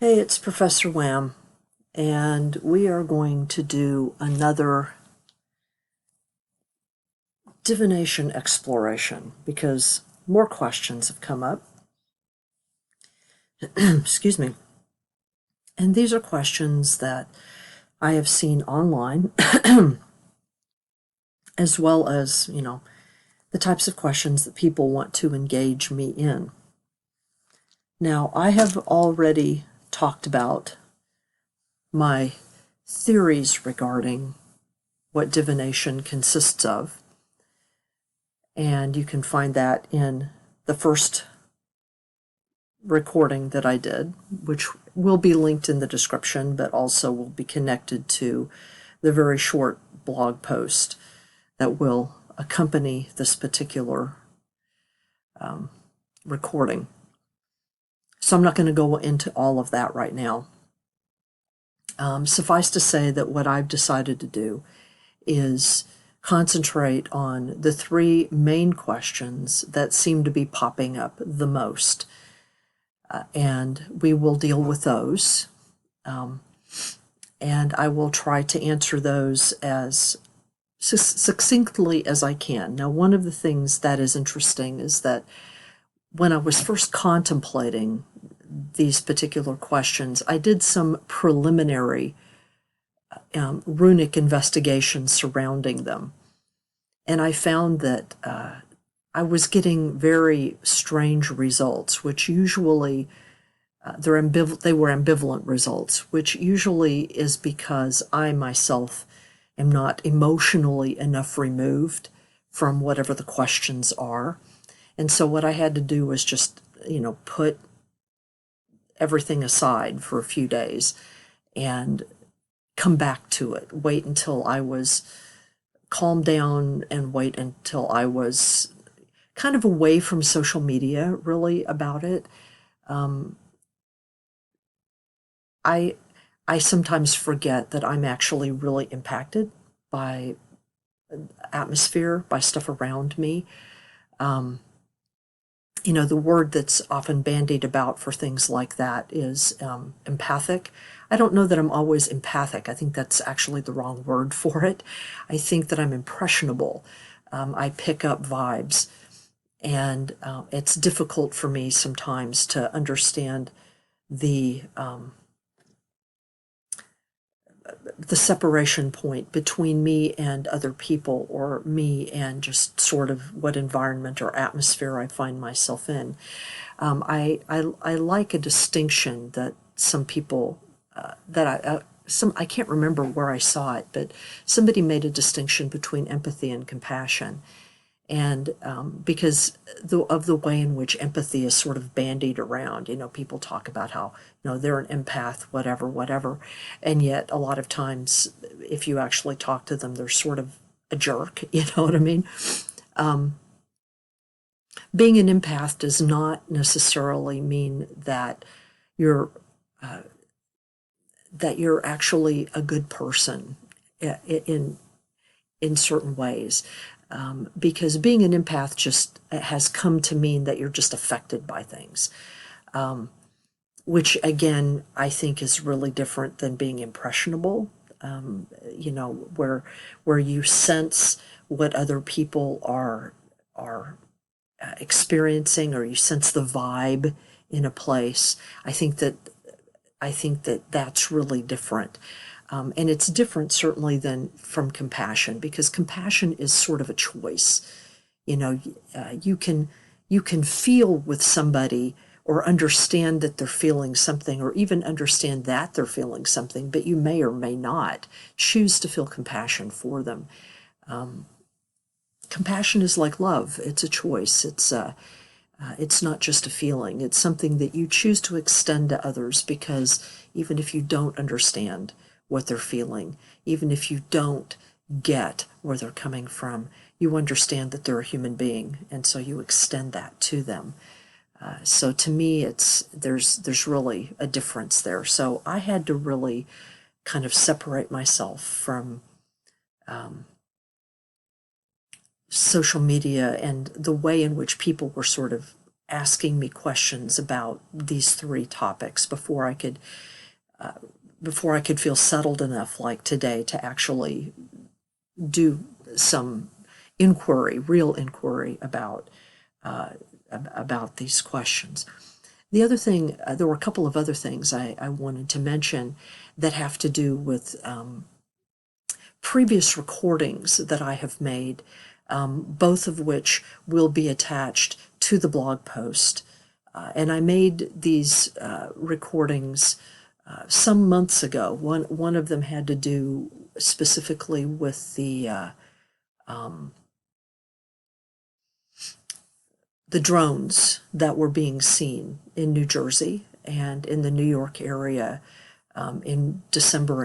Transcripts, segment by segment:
Hey, it's Professor Wham, and we are going to do another divination exploration because more questions have come up. Excuse me. And these are questions that I have seen online, as well as, the types of questions that people want to engage me in. Now, I have already talked about my theories regarding what divination consists of. And you can find that in the first recording that I did, which will be linked in the description, but also will be connected to the very short blog post that will accompany this particular recording. So I'm not going to go into all of that right now. Suffice to say that what I've decided to do is concentrate on the three main questions that seem to be popping up the most. And we will deal with those. And I will try to answer those as succinctly as I can. Now, one of the things that is interesting is that when I was first contemplating these particular questions, I did some preliminary runic investigations surrounding them. And I found that I was getting very strange results, which usually they were ambivalent results, which usually is because I myself am not emotionally enough removed from whatever the questions are. And so what I had to do was just, put everything aside for a few days and come back to it, wait until I was calmed down and wait until I was kind of away from social media, really, about it. I sometimes forget that I'm actually really impacted by atmosphere, by stuff around me. The word that's often bandied about for things like that is empathic. I don't know that I'm always empathic. I think that's actually the wrong word for it. I think that I'm impressionable. I pick up vibes, and it's difficult for me sometimes to understand the separation point between me and other people, or me and just sort of what environment or atmosphere I find myself in. I like a distinction that some people I can't remember where I saw it, but somebody made a distinction between empathy and compassion. And because of the way in which empathy is sort of bandied around, people talk about how, they're an empath, whatever. And yet a lot of times, if you actually talk to them, they're sort of a jerk, you know what I mean? Being an empath does not necessarily mean that you're actually a good person in certain ways. Because being an empath just has come to mean that you're just affected by things, which again I think is really different than being impressionable. Where you sense what other people are experiencing, or you sense the vibe in a place. I think that that's really different. And it's different certainly than from compassion, because compassion is sort of a choice. You can feel with somebody, or understand that they're feeling something, or even understand that they're feeling something, but you may or may not choose to feel compassion for them. Compassion is like love. It's a choice. It's not just a feeling. It's something that you choose to extend to others, because even if you don't understand what they're feeling, even if you don't get where they're coming from, you understand that they're a human being, and so you extend that to them. So to me, there's really a difference there. So I had to really kind of separate myself from social media and the way in which people were sort of asking me questions about these three topics before I could feel settled enough, like today, to actually do some inquiry, real inquiry about these questions. The other thing, there were a couple of other things I wanted to mention that have to do with previous recordings that I have made, both of which will be attached to the blog post. And I made these recordings some months ago. One of them had to do specifically with the drones that were being seen in New Jersey and in the New York area in December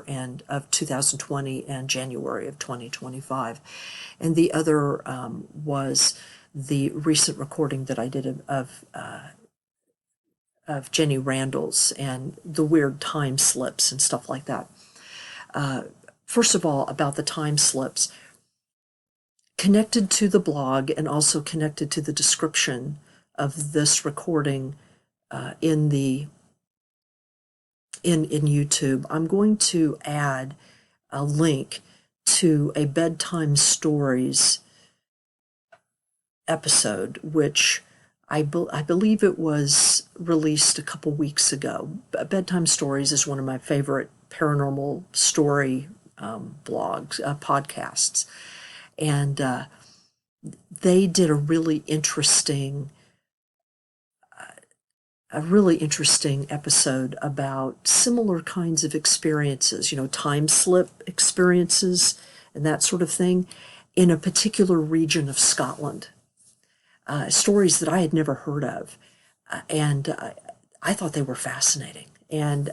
and of 2020 and January of 2025. And the other was the recent recording that I did of Jenny Randall's and the weird time slips and stuff like that. First of all, about the time slips, connected to the blog and also connected to the description of this recording in YouTube, I'm going to add a link to a bedtime stories episode, which I believe it was released a couple weeks ago. Bedtime Stories is one of my favorite paranormal story podcasts. And they did a really interesting episode about similar kinds of experiences, time slip experiences and that sort of thing in a particular region of Scotland. Stories that I had never heard of. And I thought they were fascinating. And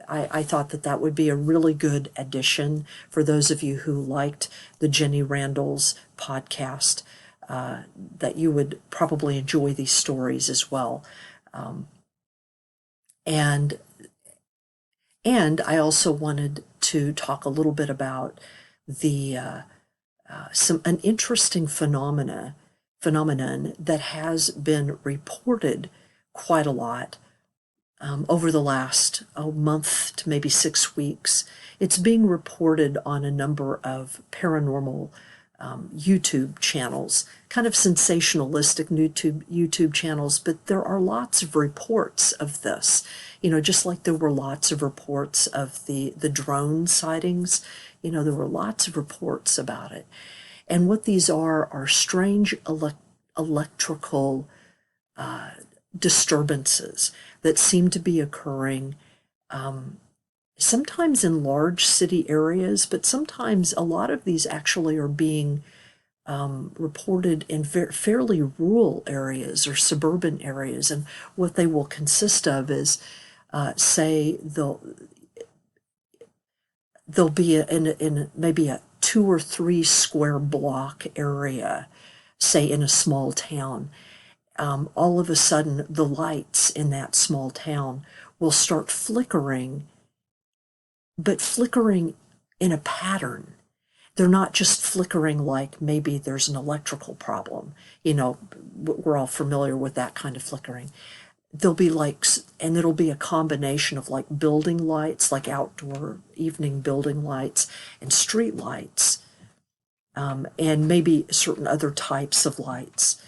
I thought that would be a really good addition for those of you who liked the Jenny Randall's podcast, that you would probably enjoy these stories as well. And I also wanted to talk a little bit about an interesting phenomenon that has been reported quite a lot over the last month to maybe 6 weeks. It's being reported on a number of paranormal YouTube channels, kind of sensationalistic YouTube channels, but there are lots of reports of this. Just like there were lots of reports of the drone sightings, there were lots of reports about it. And what these are strange electrical disturbances that seem to be occurring sometimes in large city areas, but sometimes a lot of these actually are being reported in fairly rural areas or suburban areas. And what they will consist of is, say, they'll be in maybe a 2 or 3 square block area, say in a small town. All of a sudden, the lights in that small town will start flickering, but flickering in a pattern. They're not just flickering like maybe there's an electrical problem. We're all familiar with that kind of flickering. They'll be and it'll be a combination of like building lights, like outdoor evening building lights and street lights, and maybe certain other types of lights.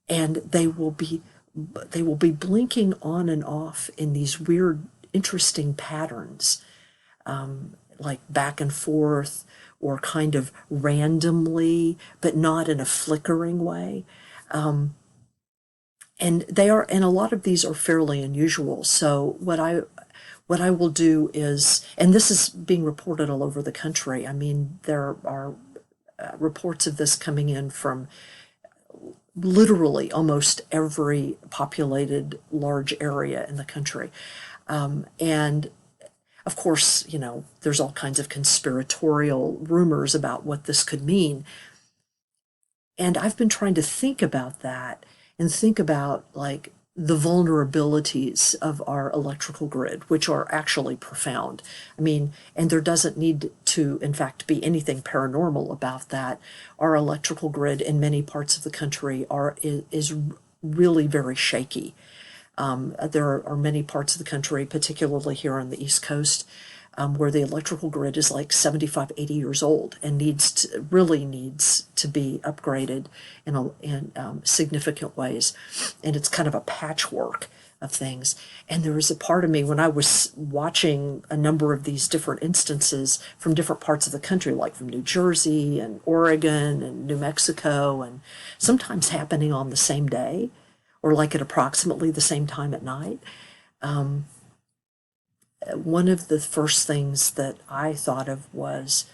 And they will be blinking on and off in these weird, interesting patterns, like back and forth or kind of randomly, but not in a flickering way. And a lot of these are fairly unusual. So what I will do is, and this is being reported all over the country. I mean, there are reports of this coming in from literally almost every populated large area in the country. And of course, there's all kinds of conspiratorial rumors about what this could mean. And I've been trying to think about that and think about like the vulnerabilities of our electrical grid, which are actually profound. I mean, and there doesn't need to, in fact, be anything paranormal about that. Our electrical grid in many parts of the country is really very shaky. There are many parts of the country, particularly here on the East Coast, where the electrical grid is like 75, 80 years old and really needs to be upgraded in significant ways. And it's kind of a patchwork of things. And there was a part of me when I was watching a number of these different instances from different parts of the country, like from New Jersey and Oregon and New Mexico, and sometimes happening on the same day or like at approximately the same time at night. One of the first things that I thought of was,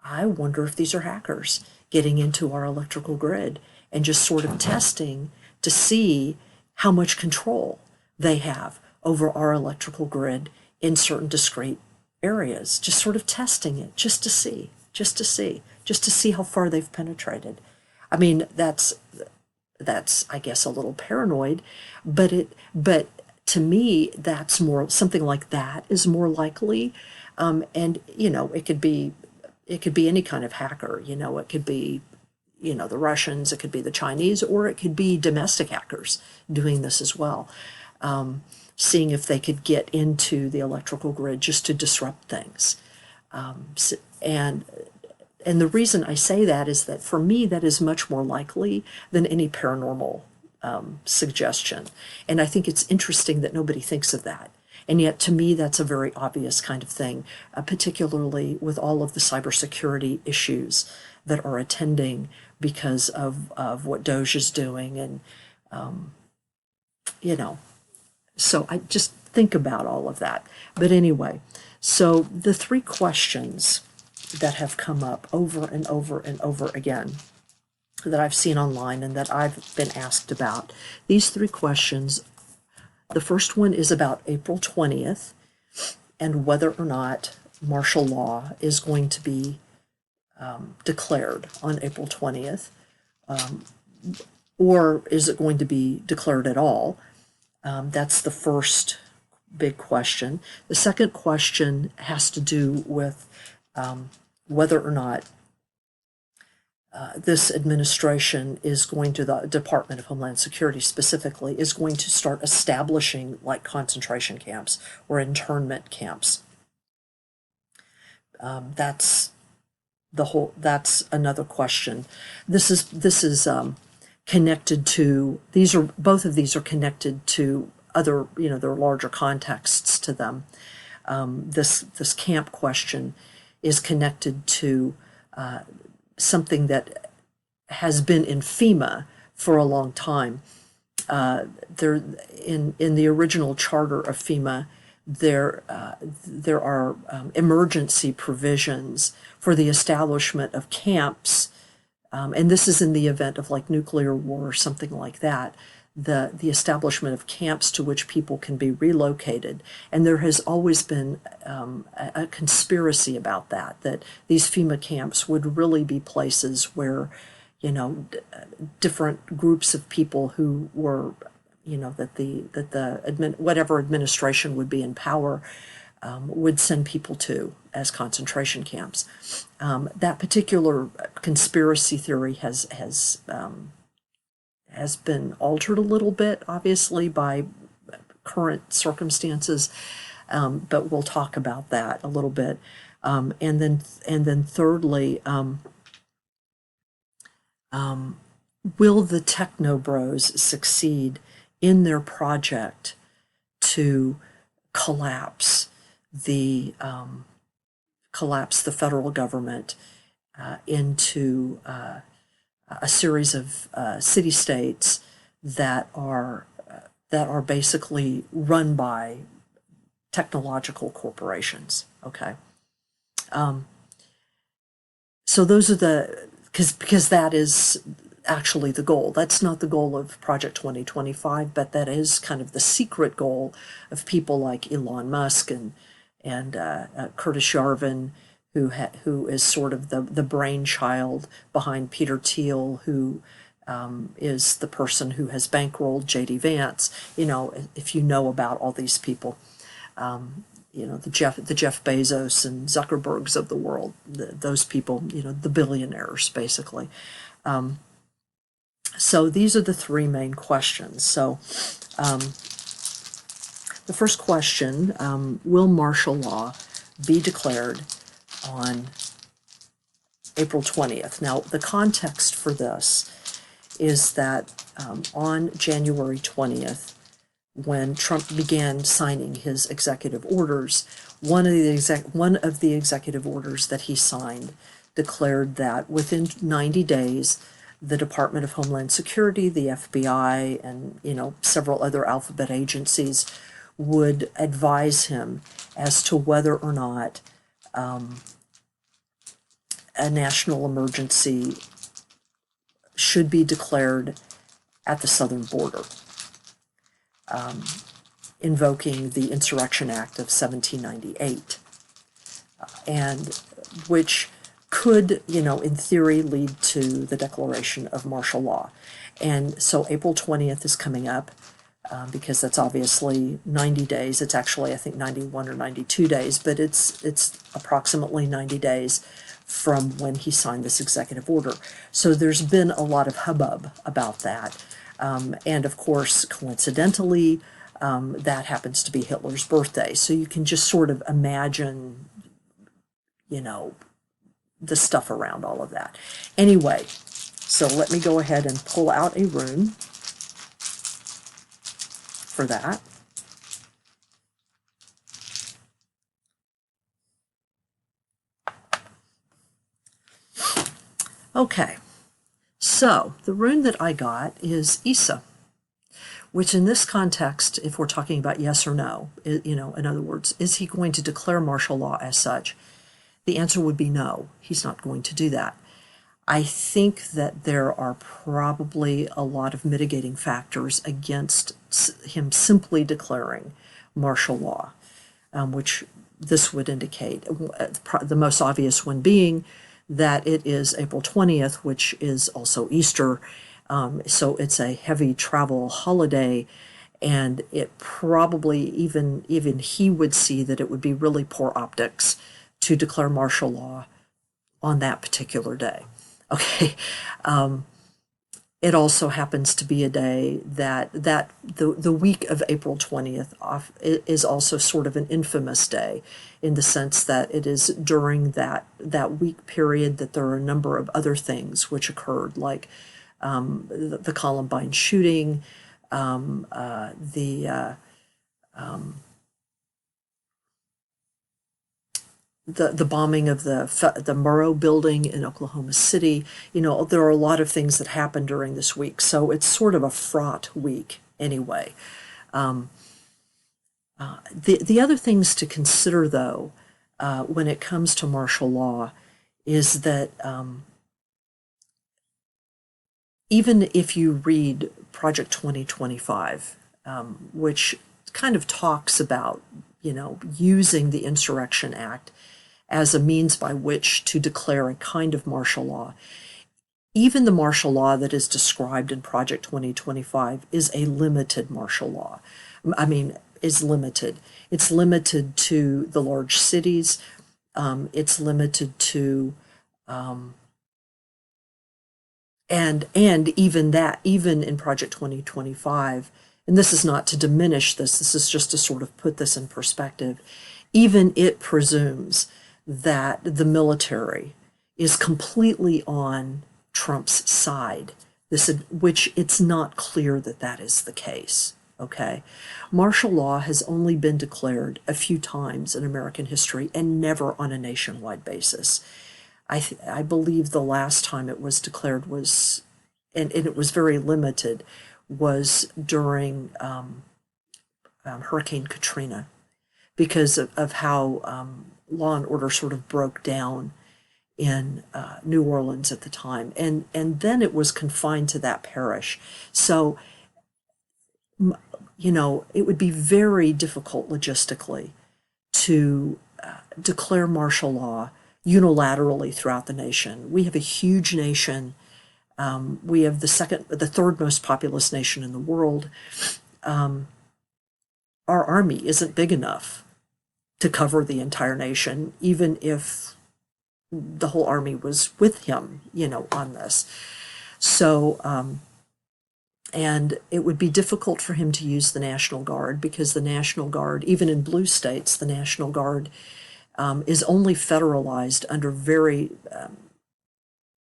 I wonder if these are hackers getting into our electrical grid and just sort of testing to see how much control they have over our electrical grid in certain discrete areas, just sort of testing it just to see how far they've penetrated. I mean, that's I guess a little paranoid, but to me, that's more, something like that is more likely. And it could be any kind of hacker. It could be the Russians, it could be the Chinese, or it could be domestic hackers doing this as well, seeing if they could get into the electrical grid just to disrupt things. And the reason I say that is that for me, that is much more likely than any paranormal suggestion. And I think it's interesting that nobody thinks of that. And yet, to me, that's a very obvious kind of thing, particularly with all of the cybersecurity issues that are attending because of what Doge is doing. And, so I just think about all of that. But anyway, so the three questions that have come up over and over and over again that I've seen online and that I've been asked about. These three questions, the first one is about April 20th and whether or not martial law is going to be declared on April 20th, or is it going to be declared at all? That's the first big question. The second question has to do with whether or not this administration is going to, the Department of Homeland Security specifically, is going to start establishing like concentration camps or internment camps. That's another question. This is connected to, both of these are connected to other, there are larger contexts to them. This camp question is connected to something that has been in FEMA for a long time. In the original charter of FEMA, there are emergency provisions for the establishment of camps, and this is in the event of like nuclear war or something like that. The establishment of camps to which people can be relocated. And there has always been a conspiracy about that these FEMA camps would really be places where, different groups of people who were, whatever administration would be in power would send people to as concentration camps. That particular conspiracy theory has been altered a little bit, obviously, by current circumstances, but we'll talk about that a little bit. And then thirdly, will the techno bros succeed in their project to collapse the federal government into a series of city-states that are basically run by technological corporations. Okay, so those are because that is actually the goal. That's not the goal of Project 2025, but that is kind of the secret goal of people like Elon Musk and Curtis Yarvin, who is sort of the brainchild behind Peter Thiel, who is the person who has bankrolled J.D. Vance. If you know about all these people, the Jeff Bezos and Zuckerbergs of the world, those people, the billionaires, basically. So these are the three main questions. So the first question, will martial law be declared on April 20th? Now, the context for this is that on January 20th, when Trump began signing his executive orders, one of the executive orders that he signed declared that within 90 days, the Department of Homeland Security, the FBI, and several other alphabet agencies would advise him as to whether or not a national emergency should be declared at the southern border, invoking the Insurrection Act of 1798, and which could, in theory, lead to the declaration of martial law. And so April 20th is coming up, because that's obviously 90 days. It's actually, I think, 91 or 92 days, but it's approximately 90 days from when he signed this executive order. So there's been a lot of hubbub about that. And of course, coincidentally, that happens to be Hitler's birthday. So you can just sort of imagine, the stuff around all of that. Anyway, so let me go ahead and pull out a rune for that. Okay, so the rune that I got is Isa, which in this context, if we're talking about yes or no, in other words, is he going to declare martial law as such? The answer would be no, he's not going to do that. I think that there are probably a lot of mitigating factors against him simply declaring martial law, which this would indicate. The most obvious one being that it is April 20th, which is also Easter, so it's a heavy travel holiday, and it probably even he would see that it would be really poor optics to declare martial law on that particular day. Okay. It also happens to be a day that the week of April 20th is also sort of an infamous day, in the sense that it is during that week period that there are a number of other things which occurred, like the Columbine shooting, the bombing of the Murrow building in Oklahoma City. There are a lot of things that happened during this week, so it's sort of a fraught week anyway. The other things to consider, though, when it comes to martial law, is that even if you read Project 2025, which kind of talks about using the Insurrection Act as a means by which to declare a kind of martial law. Even the martial law that is described in Project 2025 is a limited martial law. Is limited. It's limited to the large cities. It's limited to, and even in Project 2025, and this is not to diminish this is just to sort of put this in perspective, even it presumes that the military is completely on Trump's side, which it's not clear that that is the case, okay? Martial law has only been declared a few times in American history and never on a nationwide basis. I believe the last time it was declared was, and it was very limited, was during Hurricane Katrina, because of how law and order sort of broke down in New Orleans at the time. And then it was confined to that parish. So, it would be very difficult logistically to declare martial law unilaterally throughout the nation. We have a huge nation. We have the third most populous nation in the world. Our army isn't big enough to cover the entire nation, even if the whole army was with him, on this. So, and it would be difficult for him to use the National Guard because the National Guard, even in blue states, the National Guard is only federalized under very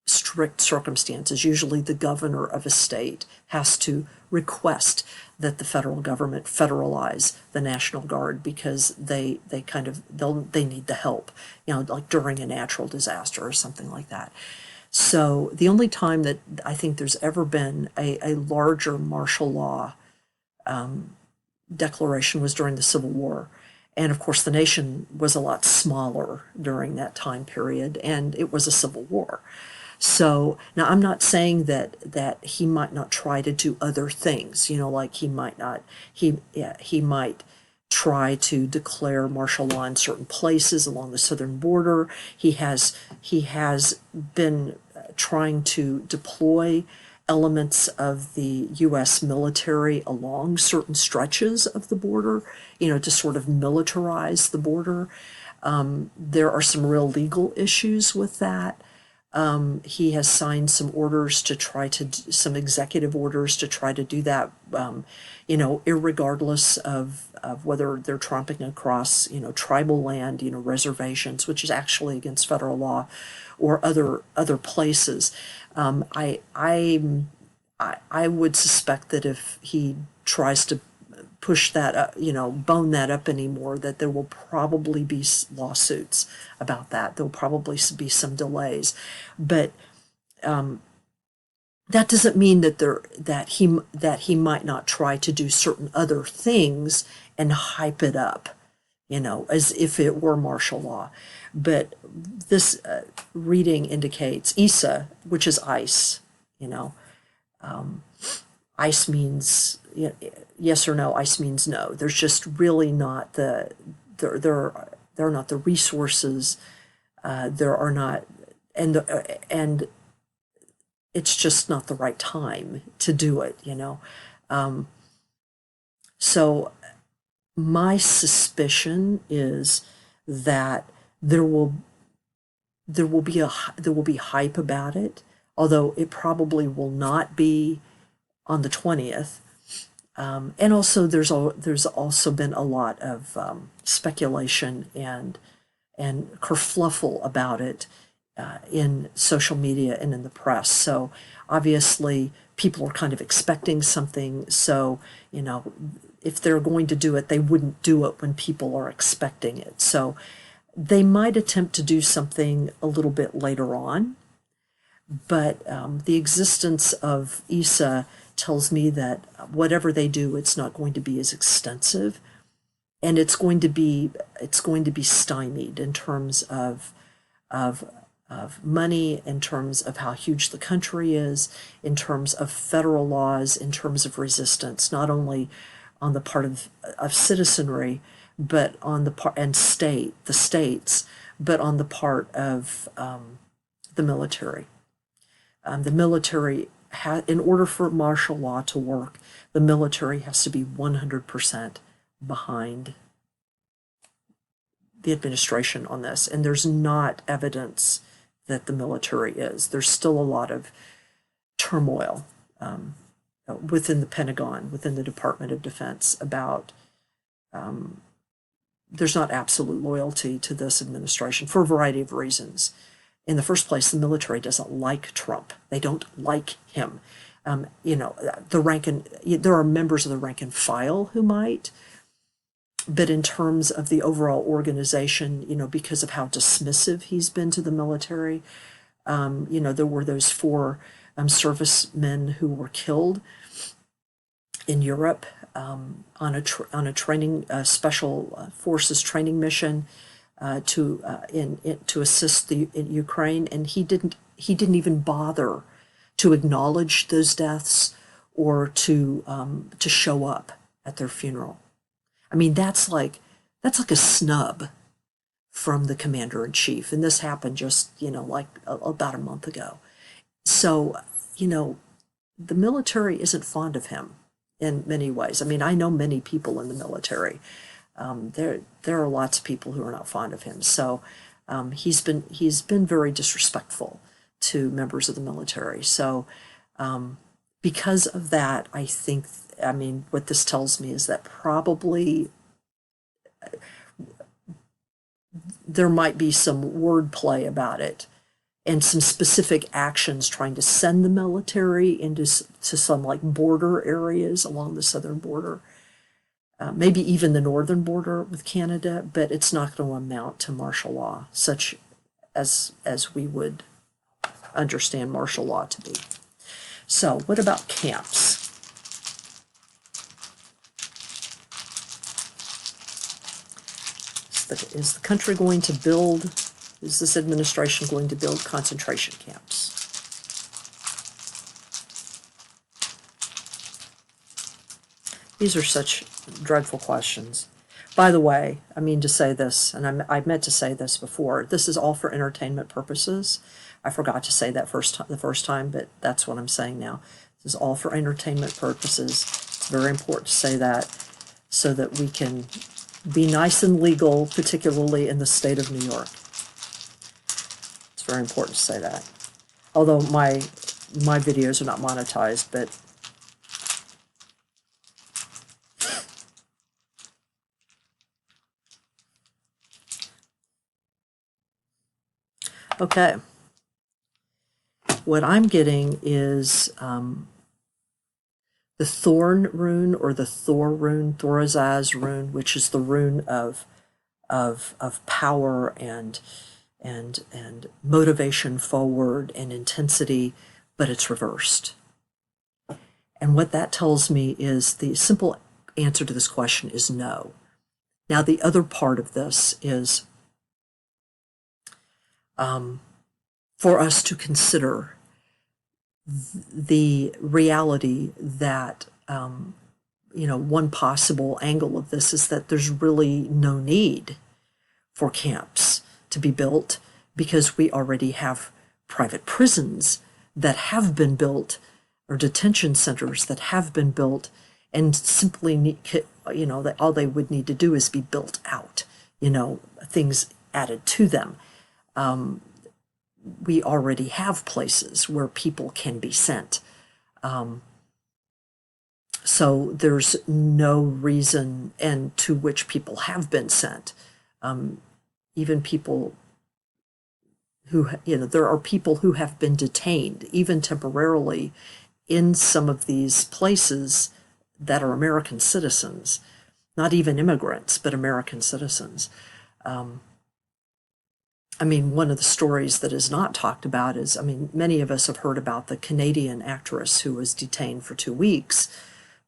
strict circumstances. Usually the governor of a state has to request that the federal government federalize the National Guard because they need the help, like during a natural disaster or something like that. So the only time that I think there's ever been a larger martial law declaration was during the Civil War. And of course, the nation was a lot smaller during that time period, and it was a civil war. So now I'm not saying that he might not try to do other things, like he might try to declare martial law in certain places along the southern border. He has been trying to deploy elements of the U.S. military along certain stretches of the border, to sort of militarize the border. There are some real legal issues with that. He has signed some orders to try to, some executive orders to try to do that, irregardless of whether they're tromping across, tribal land, reservations, which is actually against federal law, or other places. I would suspect that if he tries to push that up, bone that up anymore, that there will probably be lawsuits about that. There'll probably be some delays, but that doesn't mean that he might not try to do certain other things and hype it up, as if it were martial law. But this reading indicates ISA, which is ICE. ICE means yes or no. ICE means no. There's just really not there are not the resources. There are not, and it's just not the right time to do it. So my suspicion is that there will be hype about it, although it probably will not be on the 20th. And also there's also been a lot of speculation and kerfluffle about it in social media and in the press. So obviously people are kind of expecting something. So, if they're going to do it, they wouldn't do it when people are expecting it. So they might attempt to do something a little bit later on. But the existence of ISA tells me that whatever they do, it's not going to be as extensive, and it's going to be stymied in terms of money, in terms of how huge the country is, in terms of federal laws, in terms of resistance, not only on the part of citizenry, but on the part and the states, but on the part of the military. The military, in order for martial law to work, the military has to be 100% behind the administration on this. And there's not evidence that the military is. There's still a lot of turmoil within the Pentagon, within the Department of Defense, about there's not absolute loyalty to this administration for a variety of reasons. In the first place, the military doesn't like Trump. They don't like him. There are members of the rank and file who might, but in terms of the overall organization, because of how dismissive he's been to the military, there were those 4 servicemen who were killed in Europe on a training special forces training mission to assist in Ukraine, and he didn't even bother to acknowledge those deaths or to show up at their funeral. I mean, that's like a snub from the commander-in-chief, and this happened just about a month ago. So the military isn't fond of him in many ways. I mean, I know many people in the military. there are lots of people who are not fond of him. So he's been very disrespectful to members of the military. So because of that, I think, I mean, what this tells me is that probably there might be some wordplay about it and some specific actions trying to send the military into some like border areas along the southern border, maybe even the northern border with Canada, but it's not going to amount to martial law, such as we would understand martial law to be. So what about camps? Is the country going to build, is this administration going to build concentration camps? These are such dreadful questions. By the way, I mean to say this, and I meant to say this before, this is all for entertainment purposes. I forgot to say that the first time, but that's what I'm saying now. This is all for entertainment purposes. It's very important to say that so that we can be nice and legal, particularly in the state of New York. It's very important to say that. Although my videos are not monetized, but okay. What I'm getting is the Thorn rune, or the Thor rune, Thorazaz rune, which is the rune of power and motivation forward and intensity, but it's reversed. And what that tells me is the simple answer to this question is no. Now, the other part of this is for us to consider the reality that, one possible angle of this is that there's really no need for camps to be built because we already have private prisons that have been built, or detention centers that have been built, and simply need, that all they would need to do is be built out, things added to them. We already have places where people can be sent. So there's no reason, and to which people have been sent. Even people who, there are people who have been detained, even temporarily, in some of these places that are American citizens, not even immigrants, but American citizens. One of the stories that is not talked about is, many of us have heard about the Canadian actress who was detained for 2 weeks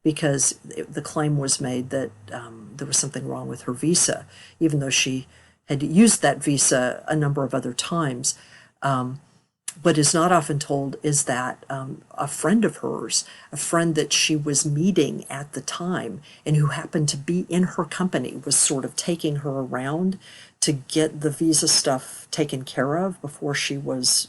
because the claim was made that there was something wrong with her visa, even though she had used that visa a number of other times. What is not often told is that a friend of hers, a friend that she was meeting at the time and who happened to be in her company, was sort of taking her around to get the visa stuff taken care of before she was,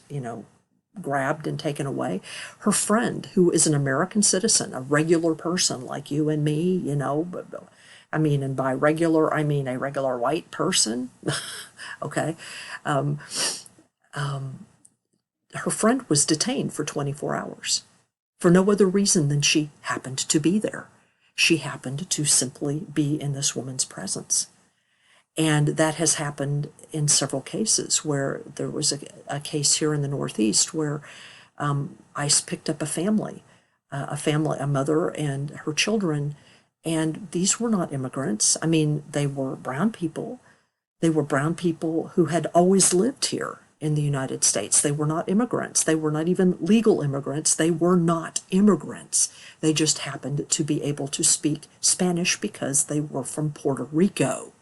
grabbed and taken away. Her friend, who is an American citizen, a regular person like you and me, and by regular, I mean a regular white person, okay? Her friend was detained for 24 hours for no other reason than she happened to be there. She happened to simply be in this woman's presence. And that has happened in several cases, where there was a case here in the Northeast where ICE picked up a mother and her children, and these were not immigrants. They were brown people. They were brown people who had always lived here in the United States. They were not immigrants. They were not even legal immigrants. They were not immigrants. They just happened to be able to speak Spanish because they were from Puerto Rico.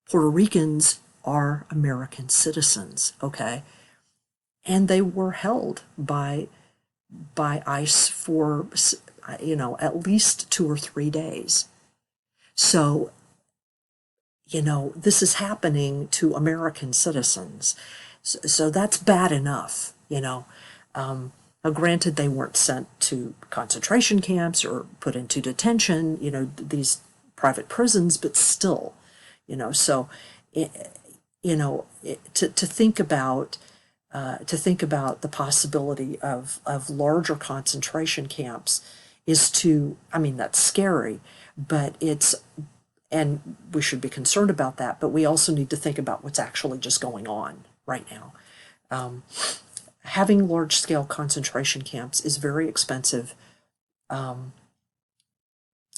Puerto Ricans are American citizens, okay? And they were held by ICE for, at least 2 or 3 days. So, this is happening to American citizens. So that's bad enough, Now, granted, they weren't sent to concentration camps or put into detention. These private prisons, but still, so, to think about the possibility of larger concentration camps that's scary, but and we should be concerned about that, but we also need to think about what's actually just going on right now. Having large-scale concentration camps is very expensive.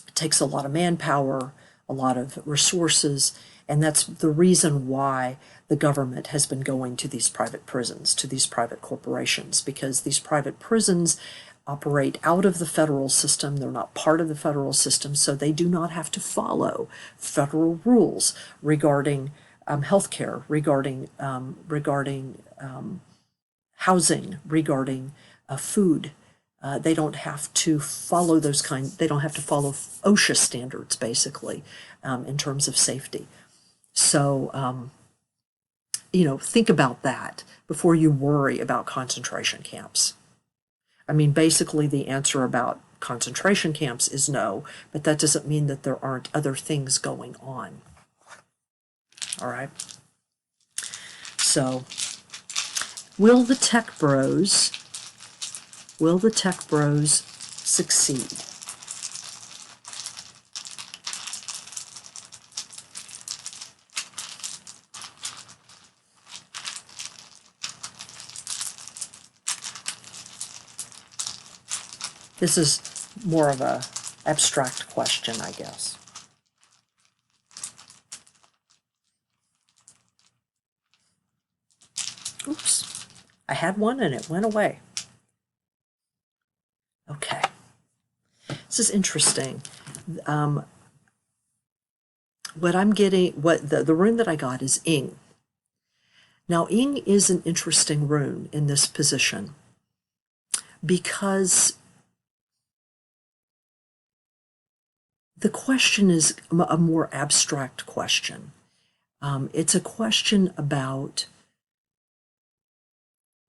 It takes a lot of manpower, a lot of resources, and that's the reason why the government has been going to these private prisons, to these private corporations, because these private prisons operate out of the federal system. They're not part of the federal system, so they do not have to follow federal rules regarding healthcare, regarding housing, regarding food. They don't have to follow they don't have to follow OSHA standards, basically, in terms of safety. So, think about that before you worry about concentration camps. Basically the answer about concentration camps is no, but that doesn't mean that there aren't other things going on. All right. So, will the tech bros succeed? This is more of a abstract question, I guess. Oops, I had one and it went away. Okay, this is interesting. What I'm getting, the rune that I got is Ing. Now, Ing is an interesting rune in this position because the question is a more abstract question. It's a question about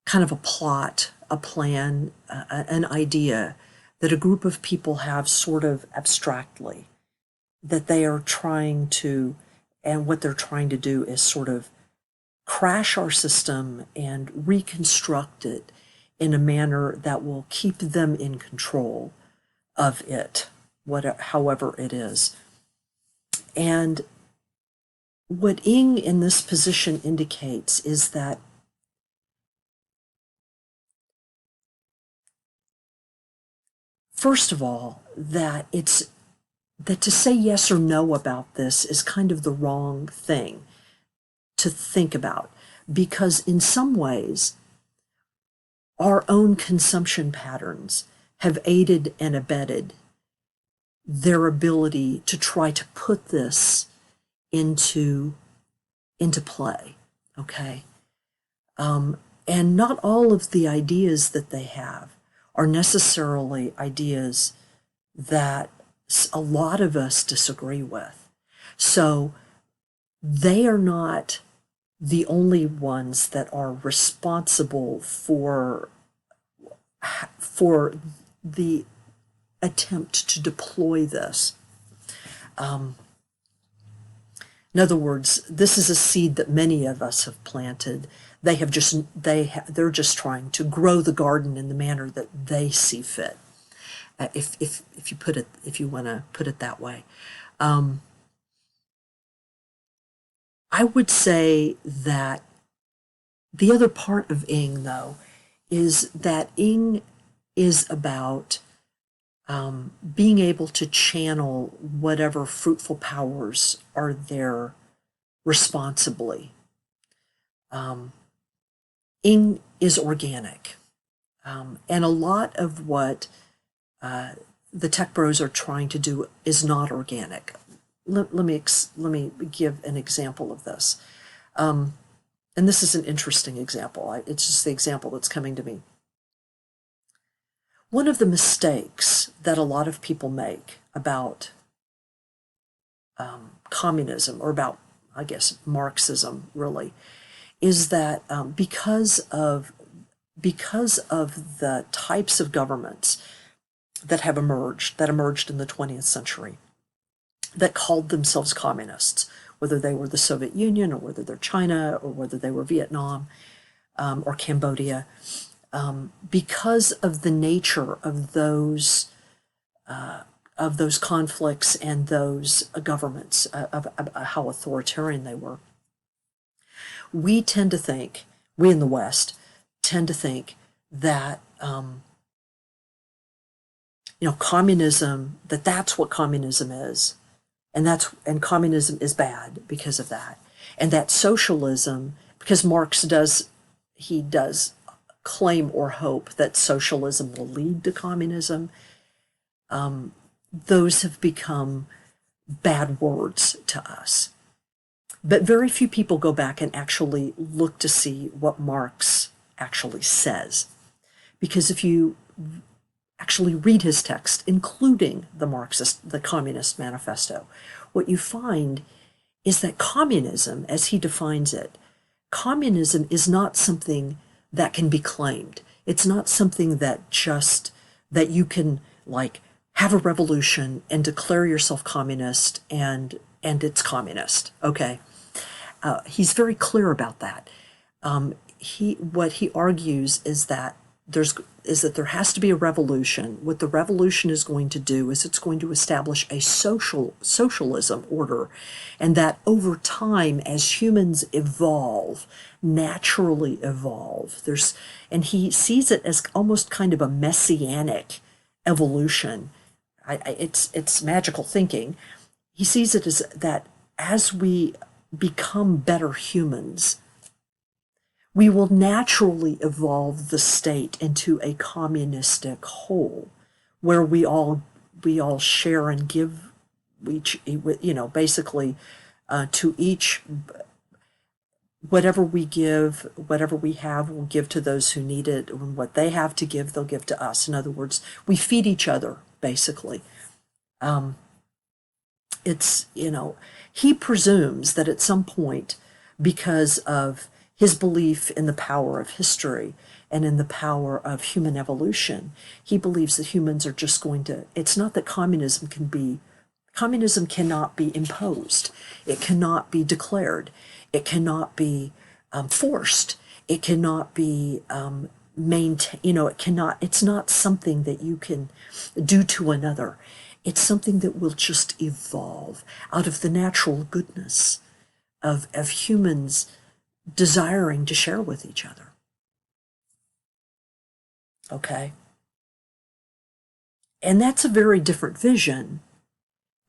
kind of a plot, a plan, an idea that a group of people have sort of abstractly, that they are trying to, and what they're trying to do is sort of crash our system and reconstruct it in a manner that will keep them in control of it, however it is. And what Ing in this position indicates is that first of all, that to say yes or no about this is kind of the wrong thing to think about, because in some ways our own consumption patterns have aided and abetted their ability to try to put this into play, okay? And not all of the ideas that they have are necessarily ideas that a lot of us disagree with. So they are not the only ones that are responsible for the attempt to deploy this. In other words, this is a seed that many of us have planted. They're just trying to grow the garden in the manner that they see fit. If you want to put it that way. I would say that the other part of Ing, though, is that Ing is about being able to channel whatever fruitful powers are there responsibly. Ing is organic. And a lot of what the tech bros are trying to do is not organic. Let me give an example of this. And this is an interesting example. It's just the example that's coming to me. One of the mistakes that a lot of people make about communism, or about, I guess, Marxism, really, is that because of the types of governments that emerged in the 20th century, that called themselves communists, whether they were the Soviet Union or whether they're China or whether they were Vietnam or Cambodia, because of the nature of those conflicts and those governments, of how authoritarian they were. We tend to think, we in the West tend to think that communism, that's what communism is, and communism is bad because of that, and that socialism, because Marx does claim or hope that socialism will lead to communism. Those have become bad words to us. But very few people go back and actually look to see what Marx actually says. Because if you actually read his text, including the Communist Manifesto, what you find is that communism, as he defines it, communism is not something that can be claimed. It's not something that you can have a revolution and declare yourself communist and it's communist. Okay. He's very clear about that. What he argues is that there has to be a revolution. What the revolution is going to do is it's going to establish a socialism order, and that over time, as humans naturally evolve, and he sees it as almost kind of a messianic evolution. It's magical thinking. He sees it as that as we become better humans, we will naturally evolve the state into a communistic whole, where we all share and give basically to each. Whatever we give, whatever we have, we'll give to those who need it. And what they have to give, they'll give to us. In other words, we feed each other, basically. He presumes that at some point, because of his belief in the power of history and in the power of human evolution, he believes that humans are just going to, it's not that communism cannot be imposed. It cannot be declared. It cannot be forced. It cannot be maintained. It's not something that you can do to another. It's something that will just evolve out of the natural goodness of humans desiring to share with each other. Okay? And that's a very different vision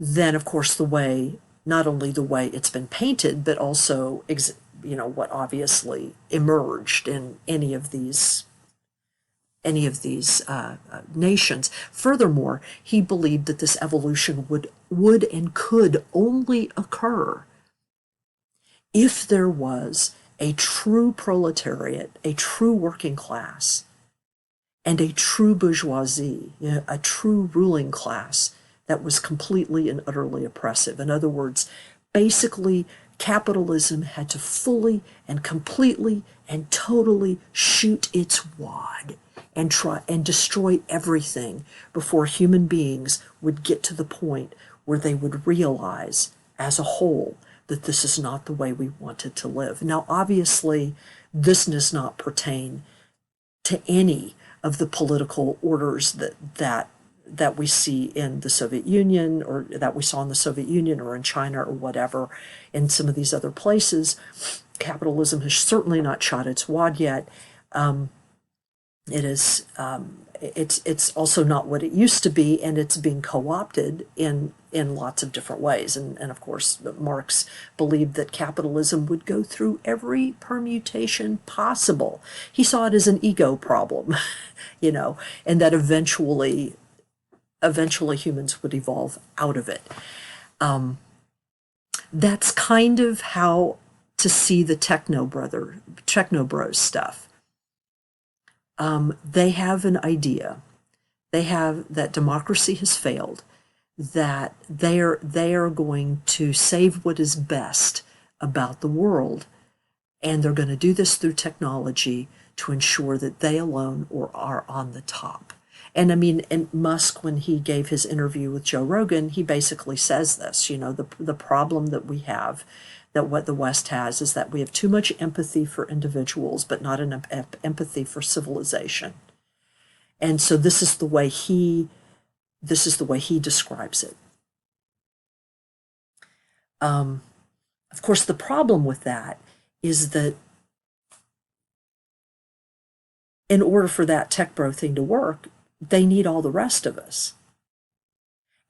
than, of course, not only the way it's been painted, but also, what obviously emerged in any of these nations. Furthermore, he believed that this evolution would and could only occur if there was a true proletariat, a true working class, and a true bourgeoisie, a true ruling class that was completely and utterly oppressive. In other words, basically, capitalism had to fully and completely and totally shoot its wad and try and destroy everything before human beings would get to the point where they would realize as a whole that this is not the way we wanted to live. Now, obviously, this does not pertain to any of the political orders that we see in the Soviet Union, or that we saw in the Soviet Union or in China or whatever, in some of these other places. Capitalism has certainly not shot its wad yet. It's also not what it used to be, and it's being co-opted in lots of different ways. And of course, Marx believed that capitalism would go through every permutation possible. He saw it as an ego problem, and that eventually humans would evolve out of it. That's kind of how to see the Techno Bros stuff. They have an idea. They have that democracy has failed, that they are going to save what is best about the world, and they're going to do this through technology to ensure that they alone are on the top. And I mean, and Musk, when he gave his interview with Joe Rogan, he basically says this, the problem that we have, that what the West has, is that we have too much empathy for individuals, but not enough empathy for civilization. And so this is the way he describes it. Of course, the problem with that is that in order for that tech bro thing to work, they need all the rest of us.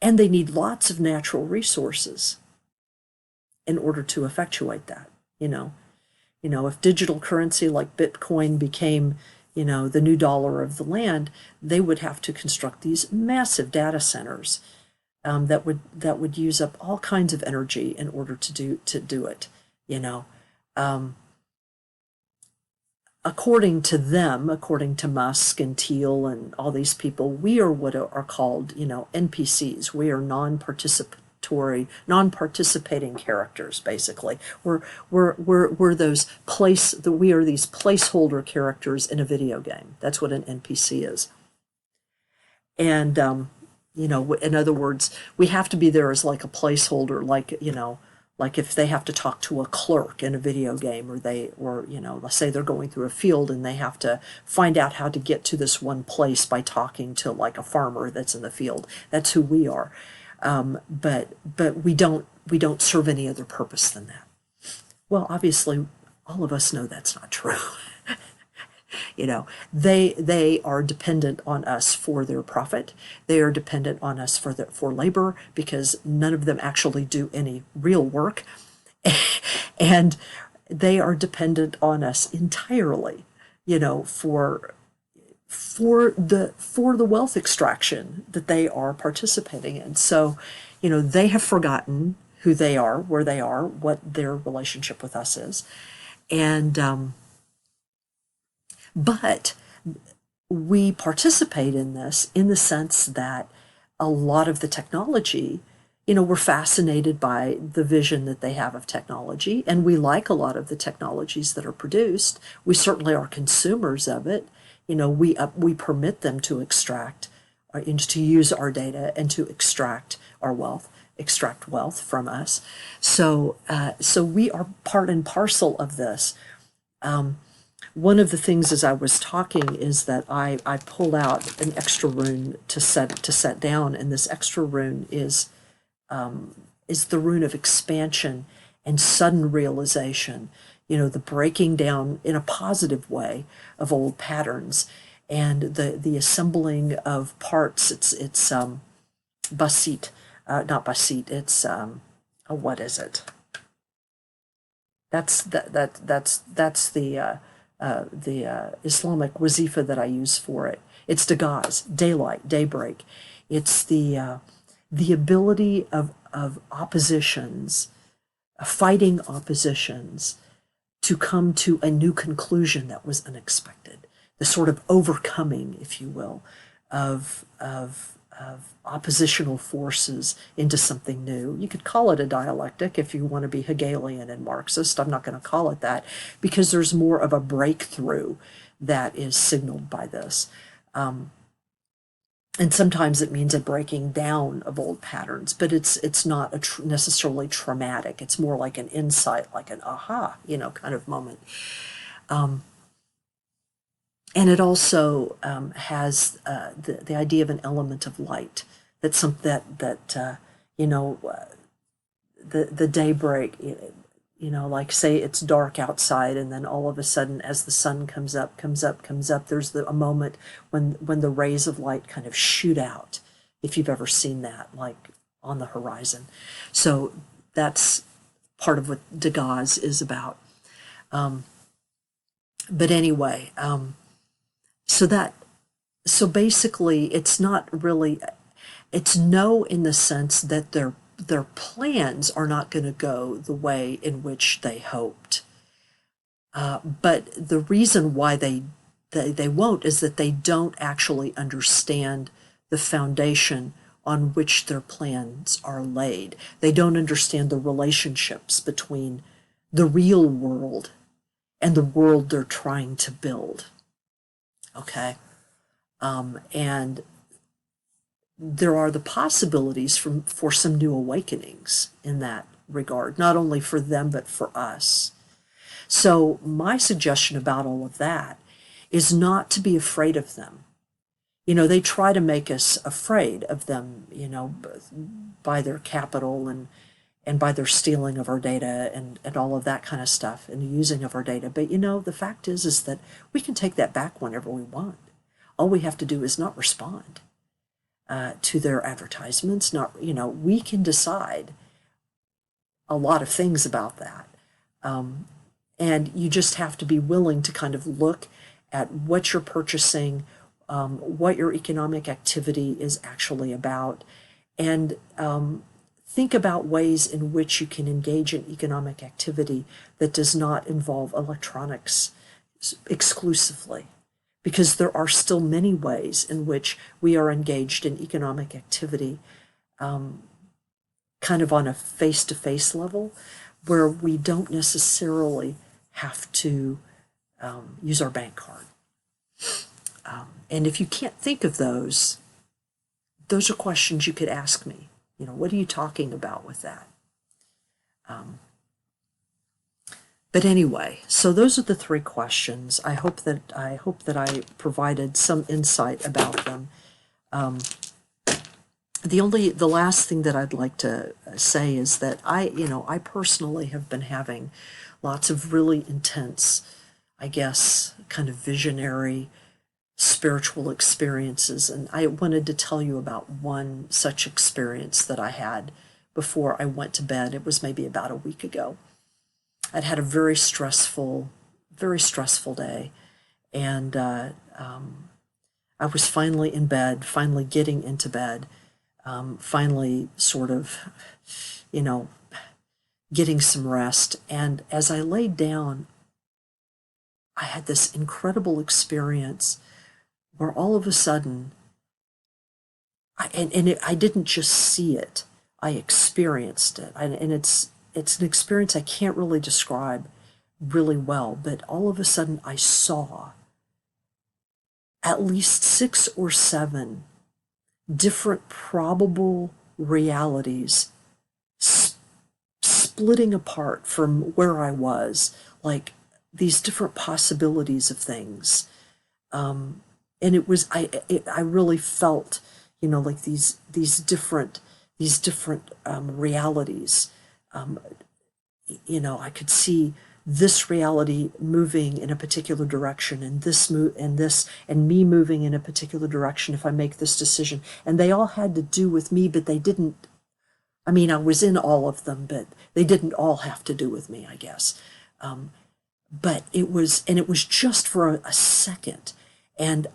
And they need lots of natural resources in order to effectuate that. If digital currency like Bitcoin became, the new dollar of the land, they would have to construct these massive data centers that would use up all kinds of energy in order to do it. According to them, according to Musk and Thiel and all these people, we are what are called, NPCs. We are non-participating characters, basically. We're those we are these placeholder characters in a video game. That's what an NPC is. And in other words, we have to be there as like a placeholder, like if they have to talk to a clerk in a video game, or let's say they're going through a field and they have to find out how to get to this one place by talking to like a farmer that's in the field. That's who we are. But we don't serve any other purpose than that. Well, obviously, all of us know that's not true. They are dependent on us for their profit. They are dependent on us for labor, because none of them actually do any real work. And they are dependent on us entirely, for the wealth extraction that they are participating in. So, they have forgotten who they are, where they are, what their relationship with us is. And but we participate in this in the sense that a lot of the technology, we're fascinated by the vision that they have of technology, and we like a lot of the technologies that are produced. We certainly are consumers of it. We permit them to extract, to use our data and to extract wealth from us. So we are part and parcel of this. One of the things as I was talking is that I pulled out an extra rune to set down, and this extra rune is the rune of expansion and sudden realization. The breaking down in a positive way of old patterns, and the assembling of parts. It's basit, not basit. It's what is it? That's the Islamic wazifa that I use for it. It's dagaz, daylight, daybreak. It's the ability of oppositions, fighting oppositions, to come to a new conclusion that was unexpected. The sort of overcoming, if you will, of oppositional forces into something new. You could call it a dialectic if you want to be Hegelian and Marxist. I'm not going to call it that, because there's more of a breakthrough that is signaled by this. And sometimes it means a breaking down of old patterns, but it's not necessarily traumatic. It's more like an insight, like an aha, kind of moment. And it also has the idea of an element of light. That's something that the daybreak, like say it's dark outside, and then all of a sudden, as the sun comes up, there's a moment when the rays of light kind of shoot out, if you've ever seen that, like on the horizon. So that's part of what Degas is about. But anyway, so basically it's not really, it's no in the sense that their plans are not going to go the way in which they hoped. But the reason why they won't is that they don't actually understand the foundation on which their plans are laid. They don't understand the relationships between the real world and the world they're trying to build. Okay? And there are the possibilities for some new awakenings in that regard, not only for them, but for us. So my suggestion about all of that is not to be afraid of them. They try to make us afraid of them, by their capital and by their stealing of our data and all of that kind of stuff and the using of our data. But the fact is that we can take that back whenever we want. All we have to do is not respond to their advertisements. We can decide a lot of things about that. And you just have to be willing to kind of look at what you're purchasing, what your economic activity is actually about, and think about ways in which you can engage in economic activity that does not involve electronics exclusively. Because there are still many ways in which we are engaged in economic activity, kind of on a face-to-face level, where we don't necessarily have to use our bank card. And if you can't think of those are questions you could ask me. What are you talking about with that? But anyway, so those are the three questions. I hope that I provided some insight about them. The last thing that I'd like to say is that I personally have been having lots of really intense, I guess, kind of visionary spiritual experiences. And I wanted to tell you about one such experience that I had before I went to bed. It was maybe about a week ago. I'd had a very stressful day. And I was finally in bed, finally getting into bed, finally sort of, getting some rest. And as I laid down, I had this incredible experience where all of a sudden, I didn't just see it, I experienced it. And it's an experience I can't really describe really well, but all of a sudden I saw at least 6 or 7 different probable realities splitting apart from where I was, like these different possibilities of things. And it was, I really felt, like these different realities. I could see this reality moving in a particular direction, and and me moving in a particular direction if I make this decision. And they all had to do with me, but they didn't. I mean, I was in all of them, but they didn't all have to do with me, I guess. But it was just for a second. And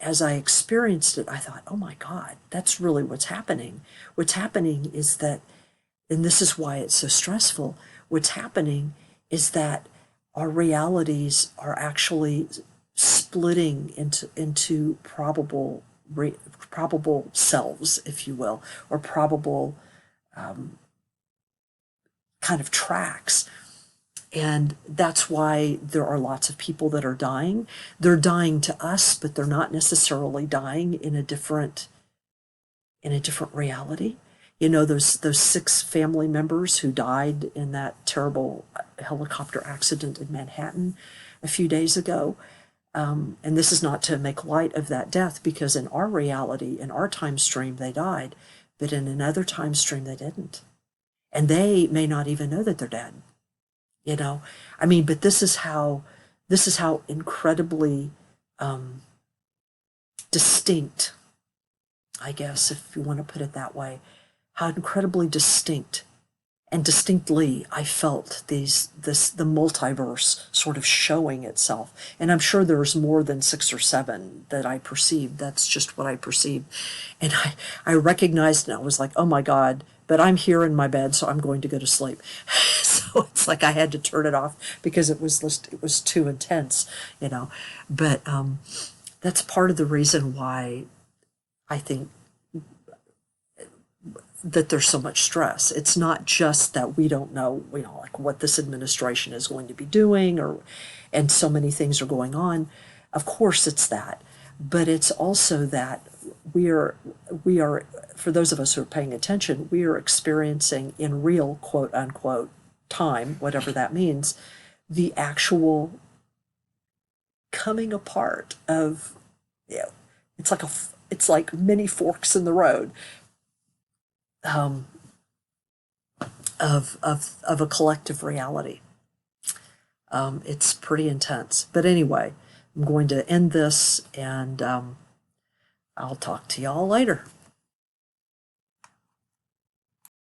as I experienced it, I thought, oh my God, that's really what's happening. What's happening is that, and this is why it's so stressful, what's happening is that our realities are actually splitting into probable selves, if you will, or probable kind of tracks. And that's why there are lots of people that are dying. They're dying to us, but they're not necessarily dying in a different reality. Those 6 family members who died in that terrible helicopter accident in Manhattan a few days ago. And this is not to make light of that death, because in our reality, in our time stream, they died, but in another time stream, they didn't. And they may not even know that they're dead. But this is how incredibly distinct, I guess, if you want to put it that way, how incredibly distinct and distinctly I felt the multiverse sort of showing itself. And I'm sure there's more than 6 or 7 that I perceived. That's just what I perceived. And I recognized, and I was like, oh my God, but I'm here in my bed, so I'm going to go to sleep. So it's like I had to turn it off because it was too intense, But that's part of the reason why I think that there's so much stress. It's not just that we don't know, like what this administration is going to be doing, and so many things are going on. Of course it's that. but it's also that we are, for those of us who are paying attention, we are experiencing in real, quote unquote, time, whatever that means, the actual coming apart of, it's like it's like many forks in the road, um, of a collective reality. It's pretty intense. But anyway, I'm going to end this, and I'll talk to y'all later.